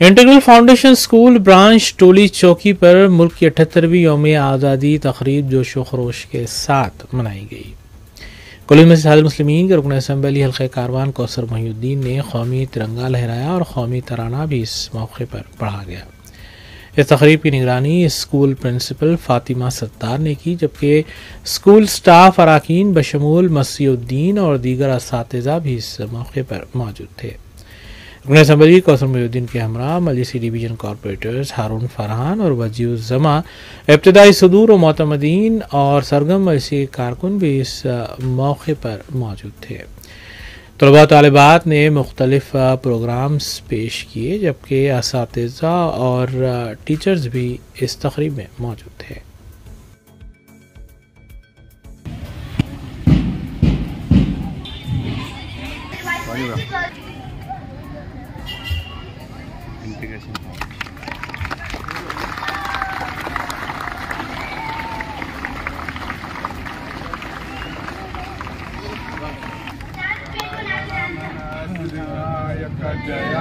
Integral foundation school branch टोली चौकी पर मुल्क की 78वीं यौम आज़ादी तकरीब जोशो खरोश के साथ मनाई गई। कॉलेज में इत्तेहादुल मुस्लिमीन के रुकन असम्बली हल्क़े कारवान कौसर मोहिउद्दीन ने कौमी तिरंगा लहराया और कौमी तराना भी इस मौके पर पढ़ा गया। इस तकरीब की निगरानी स्कूल प्रिंसिपल फ़ातिमा सत्तार ने की, जबकि स्कूल स्टाफ अरकान बशमूल मसीउद्दीन और दीगर असातिज़ा भी इस मौके पर मौजूद थे। रुकन असम्बली कौसर मोहिउद्दीन के हमरा मजलिसी डिवीजन कॉरपोरेटर्स हारून फरहान और वजीउज़्ज़मा, इब्तिदाई सदूर व मोतमदीन और सरगम मजलिसी कारकुन भी इस मौके पर मौजूद थे। तलबा तालिबात ने मुख्तलिफ प्रोग्राम्स पेश किए, जबकि असातिज़ा और टीचर्स भी इस तकरीब में मौजूद थे। जय